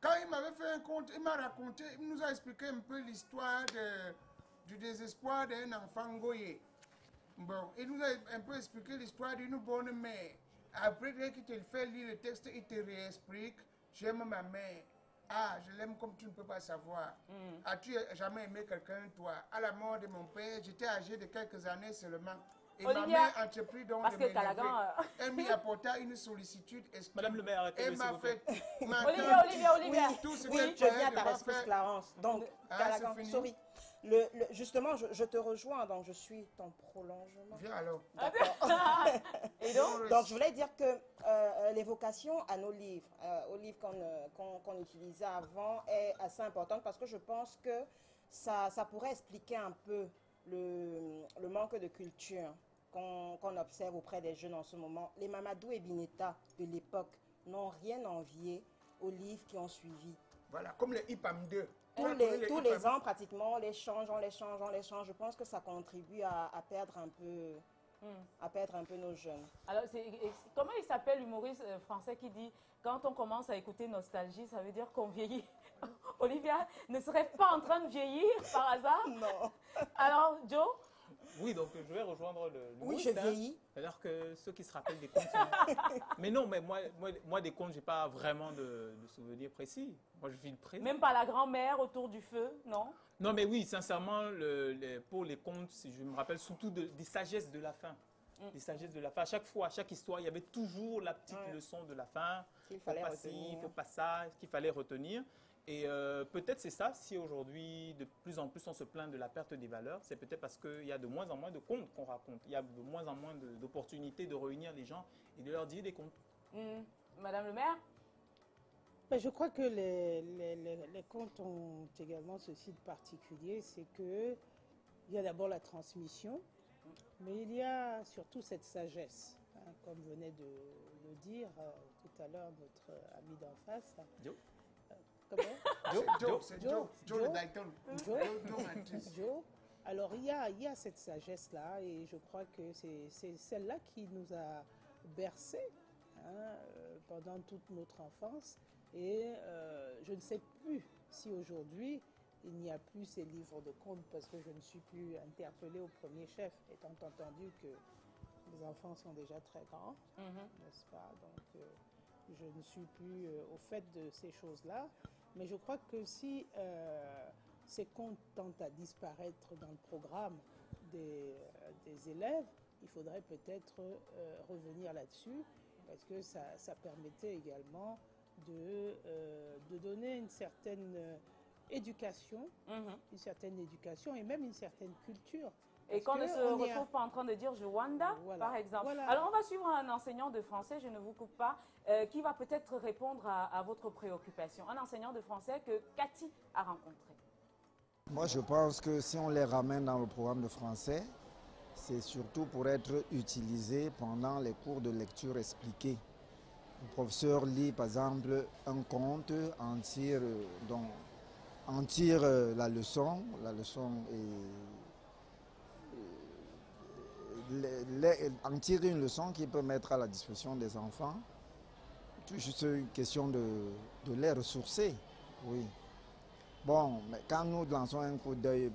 quand il m'avait fait un conte, il m'a raconté, il nous a expliqué un peu l'histoire du désespoir d'un enfant goyé. Bon, il nous a un peu expliqué l'histoire d'une bonne mère. Après, dès qu'il te fait lire le texte, il te réexplique, j'aime ma mère. Ah, je l'aime comme tu ne peux pas savoir. As-tu jamais aimé quelqu'un, toi? À la mort de mon père, j'étais âgé de quelques années seulement. Et ma mère a entrepris donc de m'élever. Elle m'y apporta une sollicitude extrême. Madame le maire, arrêtez. Elle m'a fait... Olivier. Oui, tout ce que je viens à ta rescousse, Clarence. Donc, Callaghan, sorry. Justement, je te rejoins, donc je suis ton prolongement. Viens alors. Et donc, je voulais dire que l'évocation à nos livres, aux livres qu'on utilisait avant, est assez importante parce que je pense que ça pourrait expliquer un peu le manque de culture qu'on observe auprès des jeunes en ce moment. Les Mamadou et Bineta de l'époque n'ont rien envié aux livres qui ont suivi. Voilà, comme les IPAM 2. Tous les ans, pratiquement, on les change. Je pense que ça contribue à perdre un peu nos jeunes. Alors, comment il s'appelle l'humoriste français qui dit, quand on commence à écouter Nostalgie, ça veut dire qu'on vieillit. Olivia ne serait pas en train de vieillir par hasard? Non. Alors, Joe? Oui, donc je vais rejoindre le Oui, humoriste, je vieillis. Alors que ceux qui se rappellent des contes... mais non, mais moi des contes, je n'ai pas vraiment de souvenirs précis. Moi, je vis le présent. Même pas la grand-mère autour du feu, non? Non, mais oui, sincèrement, pour les contes, je me rappelle surtout des sagesses de la fin. Des sagesses de la fin. À chaque fois, à chaque histoire, il y avait toujours la petite leçon de la fin. Il fallait faut pas retenir. il faut pas ça, qu'il fallait retenir. Et peut-être c'est ça, si aujourd'hui, de plus en plus, on se plaint de la perte des valeurs, c'est peut-être parce qu'il y a de moins en moins de contes qu'on raconte. Il y a de moins en moins d'opportunités de réunir les gens et de leur dire des contes. Madame le maire? Ben, je crois que les contes ont également ceci de particulier, c'est que il y a d'abord la transmission, mais il y a surtout cette sagesse, hein, comme venait de le dire tout à l'heure notre ami d'en face. Joe. Comment? Joe le Dayton. Joe. Alors il y a cette sagesse-là et je crois que c'est celle-là qui nous a bercés pendant toute notre enfance. Et je ne sais plus si aujourd'hui il n'y a plus ces livres de contes parce que je ne suis plus interpellée au premier chef, étant entendu que les enfants sont déjà très grands, n'est-ce pas? Donc je ne suis plus au fait de ces choses-là. Mais je crois que si ces contes tentent à disparaître dans le programme des élèves, il faudrait peut-être revenir là-dessus parce que ça permettait également de donner une certaine éducation, et même une certaine culture. Et qu'on ne se retrouve pas en train de dire Rwanda, par exemple. Voilà. Alors, on va suivre un enseignant de français, je ne vous coupe pas, qui va peut-être répondre à votre préoccupation. Un enseignant de français que Cathy a rencontré. Moi, je pense que si on les ramène dans le programme de français, c'est surtout pour être utilisé pendant les cours de lecture expliquée. Le professeur lit, par exemple, un conte, en tire la leçon en tire une leçon qu'il peut mettre à la disposition des enfants. C'est juste une question de les ressourcer, oui. Bon, mais quand nous lançons un coup d'œil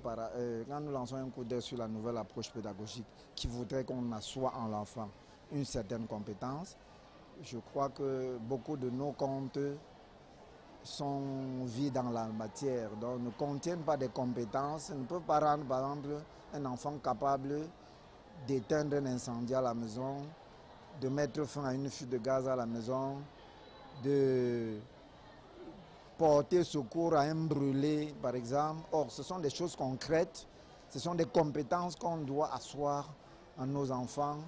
sur la nouvelle approche pédagogique qui voudrait qu'on assoie en l'enfant une certaine compétence, je crois que beaucoup de nos contes sont vides dans la matière, donc ne contiennent pas des compétences, ne peuvent pas rendre, par exemple, un enfant capable d'éteindre un incendie à la maison, de mettre fin à une fuite de gaz à la maison, de porter secours à un brûlé, par exemple. Or, ce sont des choses concrètes, ce sont des compétences qu'on doit asseoir à nos enfants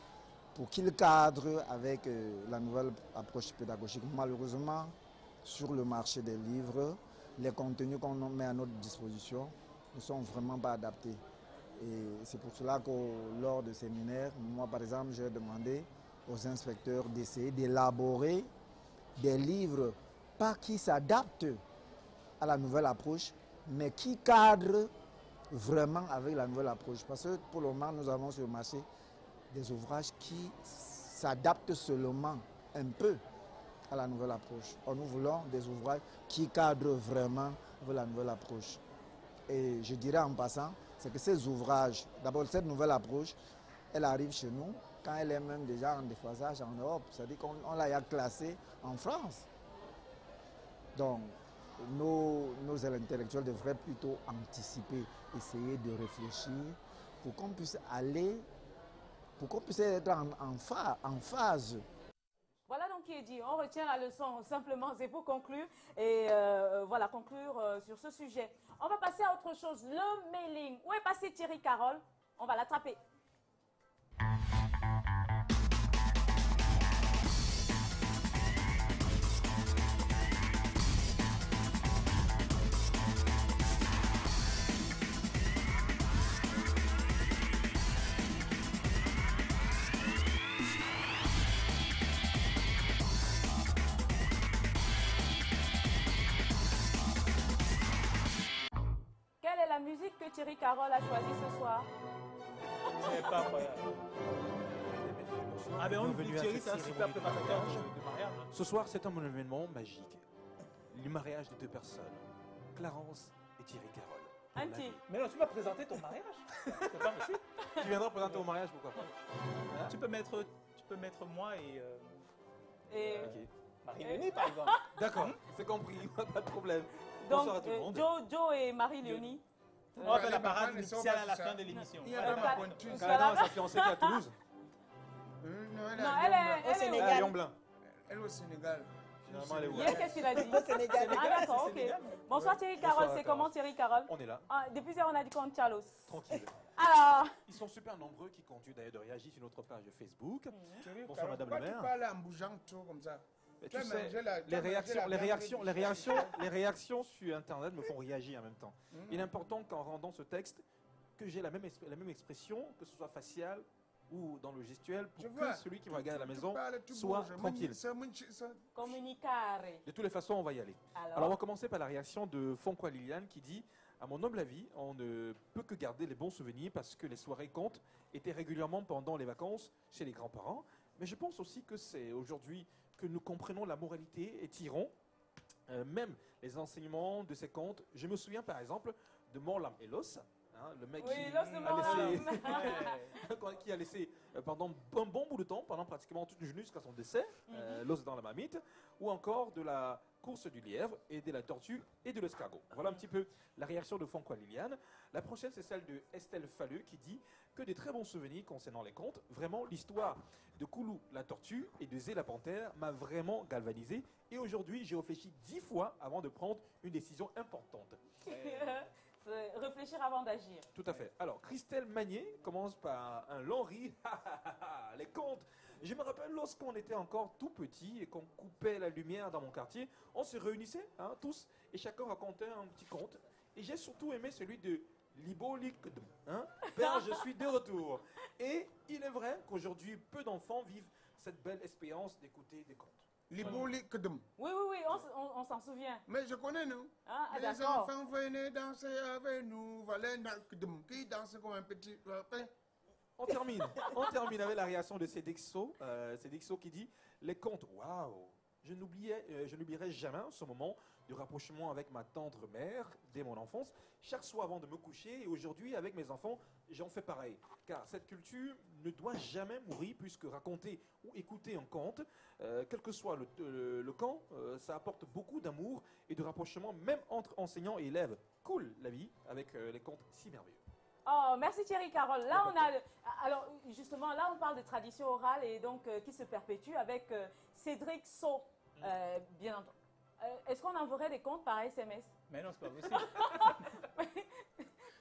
pour qu'ils cadrent avec la nouvelle approche pédagogique. Malheureusement, sur le marché des livres, les contenus qu'on met à notre disposition ne sont vraiment pas adaptés. Et c'est pour cela que lors de séminaires, moi par exemple, j'ai demandé aux inspecteurs d'essayer d'élaborer des livres, pas qui s'adaptent à la nouvelle approche, mais qui cadrent vraiment avec la nouvelle approche. Parce que pour le moment, nous avons sur le marché des ouvrages qui s'adaptent seulement un peu à la nouvelle approche. Or, nous voulons des ouvrages qui cadrent vraiment avec la nouvelle approche. Et je dirais en passant, c'est que ces ouvrages, d'abord cette nouvelle approche, elle arrive chez nous quand elle est même déjà en déphasage en Europe. C'est-à-dire qu'on l'a classée en France. Donc, nos intellectuels devraient plutôt anticiper, essayer de réfléchir pour qu'on puisse être en phase. Voilà donc qui est dit. On retient la leçon simplement, c'est pour conclure et voilà, conclure sur ce sujet. On va passer à autre chose, le mailing. Où est passé Thierry Carole? On va l'attraper. La musique que Thierry Carole a choisie ce soir. C'est pas incroyable. Ah ben on dit Thierry, c'est un super préparateur de mariage. Ce soir, c'est un événement magique. Le mariage de deux personnes. Clarence et Thierry Carole. Un petit. Mais non, tu vas présenter ton mariage. C'est pas possible. Tu viendras présenter mon mariage, pourquoi pas? Tu peux mettre moi et... Et... Marie-Léonie, par exemple. D'accord, c'est compris, pas de problème. Donc, Bonsoir à tout le monde. Joe et Marie-Léonie. On va faire la parade nuptiale à la fin de l'émission. Il y a ma pointure. Canada, sa fiancée qui est à Toulouse. Non, Non, elle est au Sénégal. À Lyon-Blanc. Elle est au Sénégal. Finalement, elle est où? Hier, qu'est-ce qu'il a dit? Au Sénégal. Ah d'accord, ok. Bonsoir Thierry Carole, Bonsoir, c'est comment Thierry Carole? On est là. Ah, depuis hier, on a dit qu'on Carlos. Tranquille. Alors, Ils sont super nombreux qui continuent d'ailleurs de réagir sur notre page Facebook. Thierry, Bonsoir Madame la pourquoi maire. tu parles en bougeant trop comme ça? Mais Tu tu as sais, mangé la- tu les as mangé réactions, la les viande réactions, de- les réactions, les réactions sur Internet me font réagir en même temps. Il est important qu'en rendant ce texte, que j'ai la même expression, que ce soit faciale ou dans le gestuel, pour Je que vois. celui qui va regarder à la Tu maison parles, tu soit bouges. tranquille. communicare. De toutes les façons, on va y aller. Alors, on va commencer par la réaction de Fonqua Liliane qui dit « À mon humble avis, on ne peut que garder les bons souvenirs parce que les soirées comptent étaient régulièrement pendant les vacances chez les grands-parents. Mais je pense aussi que c'est aujourd'hui que nous comprenons la moralité et tirons même les enseignements de ces contes. Je me souviens par exemple de Morlam Elos, le mec Oui, Los de qui a laissé pendant un bon bout de temps, pendant pratiquement toute une journée jusqu'à son décès, l'os dans la marmite, ou encore de la course du lièvre et de la tortue et de l'escargot. Voilà un petit peu la réaction de Fonqua Liliane. La prochaine, c'est celle de Estelle Falleux qui dit que des très bons souvenirs concernant les contes. Vraiment, l'histoire de Koulou la tortue et de Zé la panthère m'a vraiment galvanisé. Et aujourd'hui, j'ai réfléchi 10 fois avant de prendre une décision importante. Réfléchir avant d'agir. Tout à fait. Alors, Christelle Magnier commence par un long rire. Les contes. Je me rappelle lorsqu'on était encore tout petit et qu'on coupait la lumière dans mon quartier, on se réunissait tous et chacun racontait un petit conte. Et j'ai surtout aimé celui de Libo Likdum. Père, je suis de retour. Et il est vrai qu'aujourd'hui, peu d'enfants vivent cette belle expérience d'écouter des contes. Libo Likdum. Oui, on s'en souvient. Mais je connais, non? Les d'accord. enfants venaient danser avec nous. Voilà, Nakdum, qui danse comme un petit... On termine avec la réaction de Cédexo. Cédexo qui dit « Les contes, waouh ! Je n'oublierai jamais ce moment de rapprochement avec ma tendre mère dès mon enfance, chaque soir avant de me coucher. Et aujourd'hui, avec mes enfants, j'en fais pareil. Car cette culture ne doit jamais mourir puisque raconter ou écouter un conte, quel que soit le camp, ça apporte beaucoup d'amour et de rapprochement, même entre enseignants et élèves. Cool la vie avec les contes si merveilleux. Oh, merci Thierry Carole. Là, alors justement, là, on parle de tradition orale et donc qui se perpétue avec Cédric Saut, bien entendu. Est-ce qu'on enverrait des comptes par SMS? Mais non, c'est pas possible.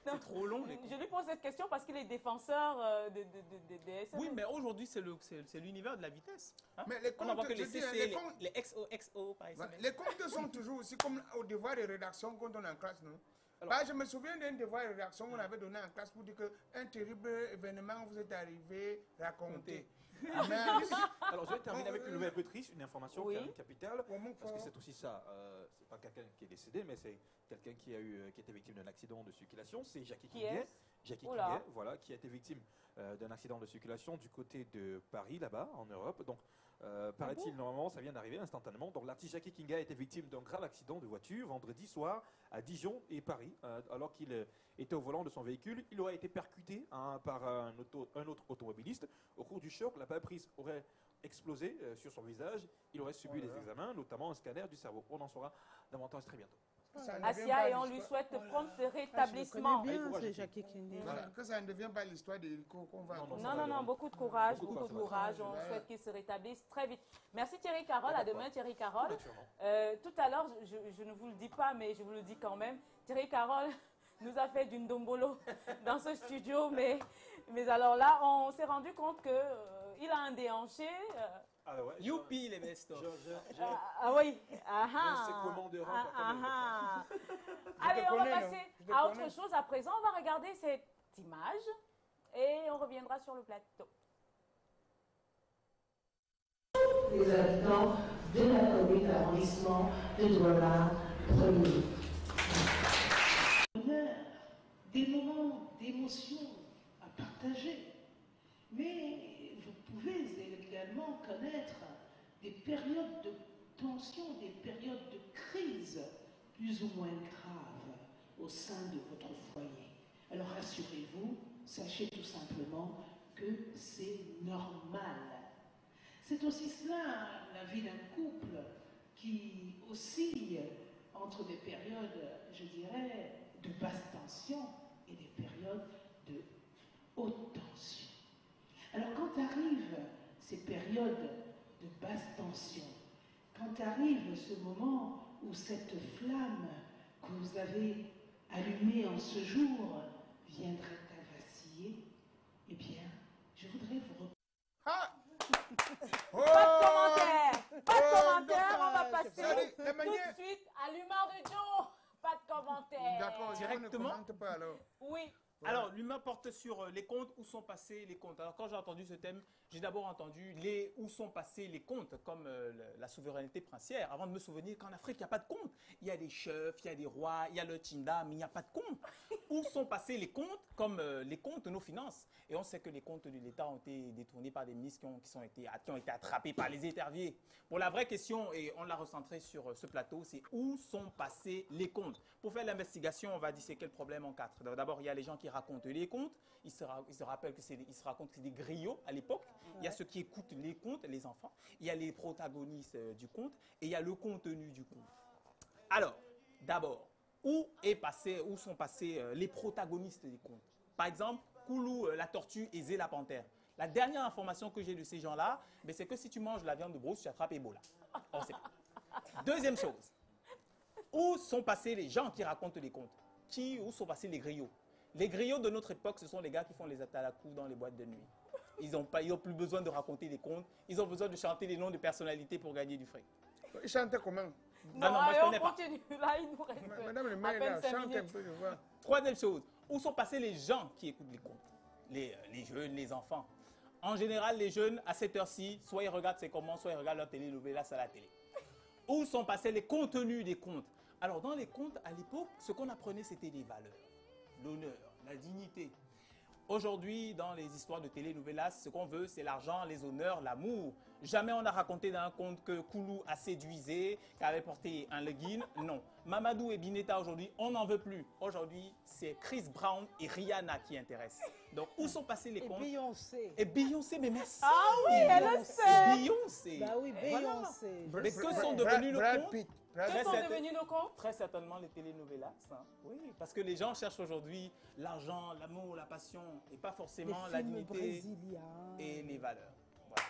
C'est trop long. Je lui pose cette question parce qu'il est défenseur des SMS. Oui, mais aujourd'hui, c'est l'univers de la vitesse. Mais les comptes, on envoie que les je dis, CC, les XOXO par SMS. Les comptes sont toujours aussi comme au devoir de rédaction quand on est en classe, non? Je me souviens d'un devoir de rédaction qu'on avait donné en classe pour dire qu'un terrible événement vous est arrivé, raconter. Alors, je vais terminer avec une nouvelle autrice, une information capitale, parce que c'est aussi ça. C'est pas quelqu'un qui est décédé, mais c'est quelqu'un qui a été victime d'un accident de circulation. C'est Jackie Kinguet. Jackie Kinguet, voilà, qui a été victime d'un accident de circulation du côté de Paris, là-bas, en Europe. Donc, paraît-il, normalement, ça vient d'arriver instantanément. Donc, l'artiste Jackie Kinguet a été victime d'un grave accident de voiture vendredi soir à Dijon et Paris, alors qu'il était au volant de son véhicule. Il aurait été percuté par un autre automobiliste. Au cours du choc, la pare-brise aurait explosé sur son visage. Il aurait subi des examens, notamment un scanner du cerveau. On en saura davantage très bientôt. Asia, et on lui souhaite prompt rétablissement. Je connais bien, c'est Jackie Kinguet. Voilà, que ça ne devient pas l'histoire d'Erico qu'on va... Non, beaucoup de courage, beaucoup de courage. On souhaite qu'il se rétablisse très vite. Merci Thierry Carole, à demain Thierry Carole. Tout à l'heure, je ne vous le dis pas, mais je vous le dis quand même, Thierry Carole nous a fait d'une dombolo dans ce studio, mais alors là, on s'est rendu compte qu'il a un déhanché. Youpi les bestos. Oui. Allez, on va passer à autre chose à présent. On va regarder cette image et on reviendra sur le plateau. Les habitants de la commune d'arrondissement de Douala 1er. Des moments d'émotion à partager, mais vous pouvez également connaître des périodes de tension, des périodes de crise plus ou moins graves au sein de votre foyer. Alors rassurez-vous, sachez tout simplement que c'est normal. C'est aussi cela, la vie d'un couple qui oscille entre des périodes, je dirais, de basse tension et des périodes de haute tension. Alors quand arrivent ces périodes de basse tension, quand arrive ce moment où cette flamme que vous avez allumée en ce jour viendrait à vaciller, eh bien, je voudrais vous Pas de commentaire. Pas de commentaire. On va passer tout de suite à l'humeur de Joe. Pas de commentaire. D'accord, directement. on ne commente pas alors. Oui. Alors, l'humain porte sur les comptes, où sont passés les comptes. Alors, quand j'ai entendu ce thème, j'ai d'abord entendu les où sont passés les comptes, comme la souveraineté princière, avant de me souvenir qu'en Afrique, il n'y a pas de comptes. Il y a des chefs, il y a des rois, il y a le Tchinda, mais il n'y a pas de comptes. Où sont passés les comptes, comme les comptes de nos finances. Et on sait que les comptes de l'État ont été détournés par des ministres qui ont été attrapés par les éterviers. Bon, la vraie question, et on l'a recentrée sur ce plateau, c'est où sont passés les comptes. Pour faire l'investigation, on va disséquer le problème en 4. D'abord, il y a les gens qui racontent les comptes. Ils se rappellent ils se racontent que c'est des griots à l'époque. Ouais. Il y a ceux qui écoutent les contes, les enfants. Il y a les protagonistes du conte et il y a le contenu du conte. Alors, d'abord, où sont passés les protagonistes des contes? Par exemple, Koulou, la tortue, et Zé, la panthère. La dernière information que j'ai de ces gens-là, c'est que si tu manges la viande de brousse, tu attrapes Ebola. On sait pas. Deuxième chose, où sont passés les gens qui racontent les contes? Où sont passés les griots? Les griots de notre époque, ce sont les gars qui font les atalakou dans les boîtes de nuit. Ils n'ont plus besoin de raconter des contes. Ils ont besoin de chanter les noms de personnalités pour gagner du fric. Ils chantent comment? Non, moi, je connais pas. Continue. Là, il nous reste Madame le maire, chante un peu, je vois. Troisième chose, où sont passés les gens qui écoutent les contes? Les jeunes, les enfants. En général, les jeunes, à cette heure-ci, soit ils regardent C'est Comment, soit ils regardent leur télé-novelas à la télé. Où sont passés les contenus des contes? Alors, dans les contes, à l'époque, ce qu'on apprenait, c'était les valeurs. L'honneur, la dignité. Aujourd'hui, dans les histoires de télé-novelas, ce qu'on veut, c'est l'argent, les honneurs, l'amour. Jamais on a raconté dans un conte que Koulou a séduisé, qu'avait porté un legging. Non. Mamadou et Bineta, aujourd'hui, on n'en veut plus. Aujourd'hui, c'est Chris Brown et Rihanna qui intéressent. Donc, où sont passés les contes? Et Beyoncé, mais merci. Ah oui, elle le sait. Beyoncé. Bah oui, Beyoncé. Voilà. Mais que sont devenus nos contes? Que sont devenus nos comptes? Très certainement les télénovelas. Hein. Oui, parce que les gens cherchent aujourd'hui l'argent, l'amour, la passion, et pas forcément la dignité et les valeurs. Voilà.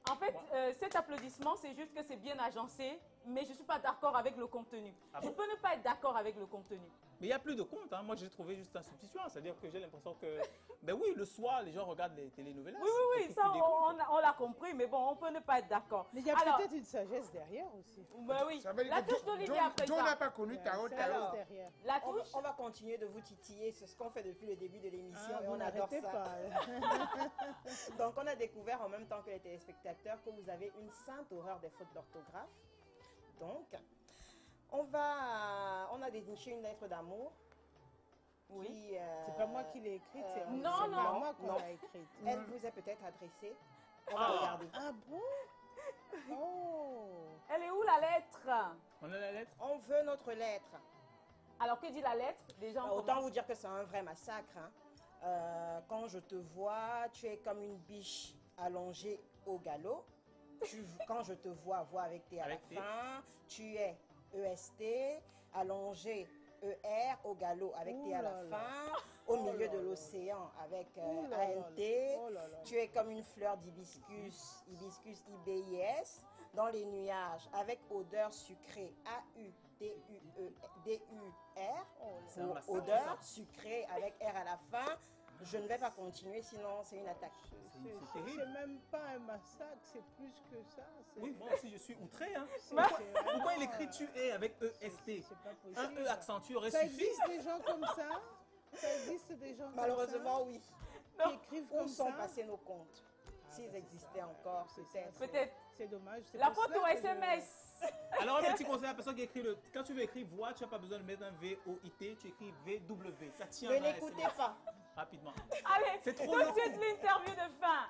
En fait, cet applaudissement, c'est juste que c'est bien agencé, mais je ne suis pas d'accord avec le contenu. Je peux ne pas être d'accord avec le contenu. Mais il n'y a plus de compte. Hein. Moi, j'ai trouvé juste un substitut. C'est-à-dire que j'ai l'impression que, ben oui, le soir, les gens regardent les télénovelas. Oui, ça, on l'a compris, mais bon, on peut ne pas être d'accord. Mais il y a peut-être une sagesse derrière aussi. Ben oui, la touche d'Olivier après ça. On n'a pas connu ta haute. La touche. On va continuer de vous titiller, c'est ce qu'on fait depuis le début de l'émission et on adore ça. Donc, on a découvert en même temps que les téléspectateurs que vous avez une sainte horreur des fautes d'orthographe. Donc, on a déniché une lettre d'amour. Oui. C'est pas moi qui l'ai écrite, c'est non, moi qu'on l'a écrite. Elle vous est peut-être adressée. On va regarder. Ah bon? Oh. Elle est où la lettre? On a la lettre? On veut notre lettre. Alors, que dit la lettre? Déjà, autant vous dire que c'est un vrai massacre. Hein. Quand je te vois, tu es comme une biche allongée au galop. Quand je te vois avec T à la fin, tu es EST, allongé ER au galop avec T à la fin, au milieu de l'océan avec ANT, tu es comme une fleur d'hibiscus, hibiscus IBIS, dans les nuages avec odeur sucrée AUDUR, odeur sucrée avec R à la fin. Je ne vais pas continuer, sinon c'est une attaque. C'est même pas un massacre, c'est plus que ça. Oui, moi aussi je suis outré. Hein. Pourquoi il écrit tu es avec EST? Un E accentué aurait suffi. Ça existe des gens comme ça? Ça existe des gens Malheureusement, comme ça? Oui. Qui écrivent comme ça? Où sont passés nos comptes? S'ils existaient encore, peut-être. Peut-être. C'est dommage. La photo SMS. Alors, un petit conseil à la personne qui écrit quand tu veux écrire voix, tu n'as pas besoin de mettre un VOIT, tu écris VW. Ça tient. Ne l'écoutez pas. Rapidement. Allez, c'est trop tout de suite l'interview de fin.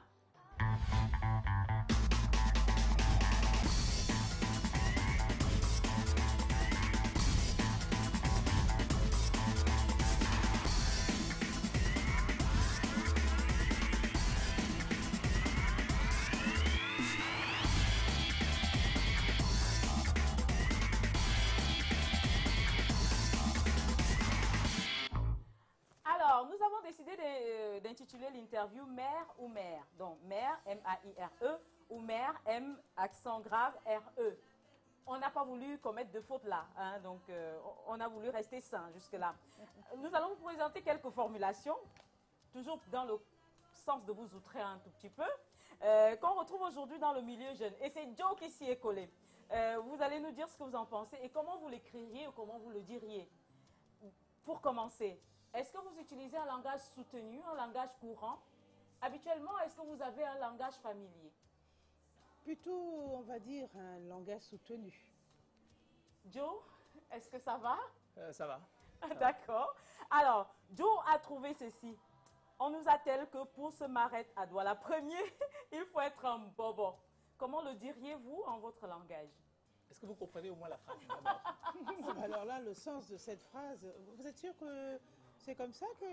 intitulé l'interview Mère ou Mère. Donc, Mère, M-A-I-R-E, ou Mère, M, accent grave, R-E. On n'a pas voulu commettre de faute là, hein, donc on a voulu rester sain jusque-là. Nous allons vous présenter quelques formulations, toujours dans le sens de vous outrer un tout petit peu, qu'on retrouve aujourd'hui dans le milieu jeune. Et c'est Joe qui s'y est collé. Vous allez nous dire ce que vous en pensez et comment vous l'écririez ou comment vous le diriez. Pour commencer, est-ce que vous utilisez un langage soutenu, un langage courant? Habituellement, est-ce que vous avez un langage familier? Plutôt, on va dire, un langage soutenu. Joe, est-ce que ça va? Ça va. D'accord. Alors, Joe a trouvé ceci. On nous attelle que pour se marrer à Douala premier, il faut être un bobo. Comment le diriez-vous en votre langage? Est-ce que vous comprenez au moins la phrase? Alors là, le sens de cette phrase, vous êtes sûr que c'est comme ça que...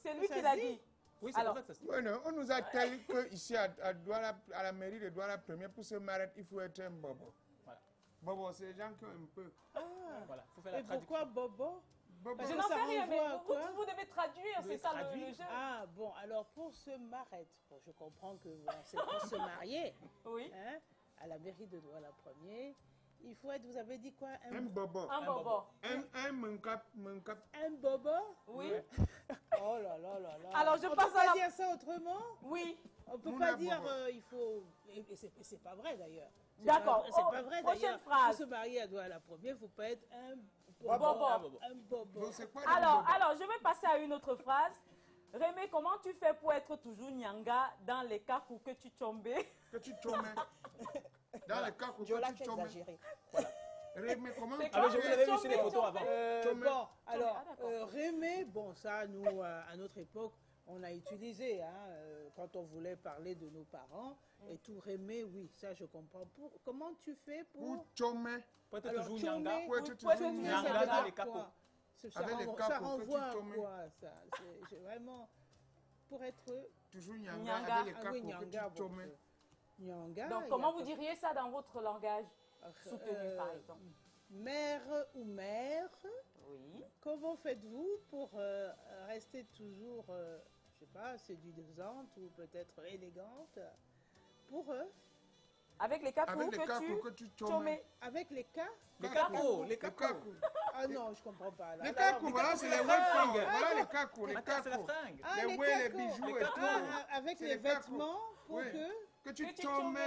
C'est lui qui l'a dit. Oui, c'est comme ça que ça se dit. Oui, non, on nous a tel qu'ici à Douala, à la mairie de Douala Premier, pour se marier, il faut être un bobo. Voilà. Bobo, c'est les gens qui ont un peu. Ah, voilà, faut faire la et pourquoi bobo? Bobo. Je n'en sais rien, mais vous devez traduire, c'est ça le jeu. Ah bon, alors pour se marier, bon, je comprends que voilà, c'est pour se marier. Oui. Hein, à la mairie de Douala Premier, il faut être, vous avez dit quoi? Un bobo. Un bobo. Un mencap. Un bobo? Oui. Oh là là là là. Alors je passe à la... dire ça autrement? Oui. On peut pas dire il faut... Et c'est pas vrai d'ailleurs. D'accord. C'est pas vrai prochaine d'ailleurs. phrase. Pour se marier à Douala Premier, il ne faut pas être un bobo. Un bobo. Alors, je vais passer à une autre phrase. Rémé, comment tu fais pour être toujours nyanga dans les cas où que tu tombes? Que tu tombes. Dans les cas où tu tombes. Voilà. Rémé, comment tu fais? Je vous avais vu sur les photos avant. Bon, alors, Rémé, bon, ça, nous, à notre époque, on a utilisé, hein, quand on voulait parler de nos parents, et tout Rémé, oui, ça je comprends. Comment tu fais pour chômer? Pour être toujours nyanga. Pour être toujours nyanga dans les capos. Ça renvoie à quoi, ça? C'est vraiment pour être toujours nyanga avec les capos. Nyanga. Donc, comment vous diriez ça dans votre langage soutenu, par exemple? Mère ou mère. Oui. Comment faites-vous pour rester toujours, je sais pas, séduisante ou peut-être élégante pour eux? Avec les capos que tu tombes. Avec les cas? Les capos. Ah non, je comprends pas. Les cacos, voilà, c'est les fringues. Voilà les cacos. Les cacos. Les bouées, les bijoux et tout. Avec les vêtements pour que tu tombes.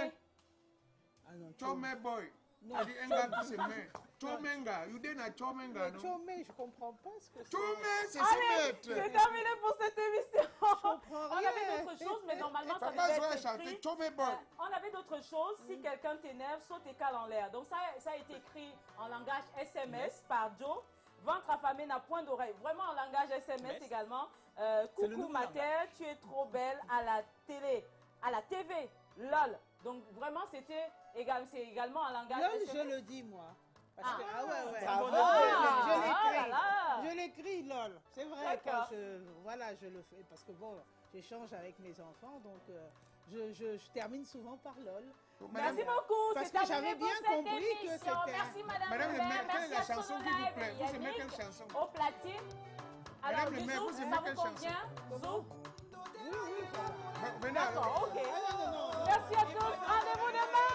Ah non, tombes boy. Non, dit un gars qui se met. Chomenga, you did not chomenga, non? Chomé, je comprends pas ce que c'est. Chomé, c'est Allez, c'est terminé pour cette émission. On avait d'autres choses, mais normalement, ça devait être écrit. On avait d'autres choses. Si quelqu'un t'énerve, saute tes cales en l'air. Donc, ça a été écrit en langage SMS par Joe. Ventre affamé n'a point d'oreille. Vraiment en langage SMS également. Coucou ma terre, tu es trop belle à la télé. À la TV, lol. Donc, vraiment, c'est également un langage lol, SMS. je le dis, moi. Parce que, je l'écris, lol. C'est vrai, quand je le fais. Parce que bon, j'échange avec mes enfants, donc je termine souvent par lol. Merci beaucoup. Parce que j'avais bien compris que c'était... Merci Madame le maire, quelle est la merci chanson qui vous plaît? Vous aimez quelle chanson? Au platine. Alors, Madame le maire, vous aimez quelle chanson? Oui, venez. D'accord, ok. Non. Merci à tous. Rendez-vous demain.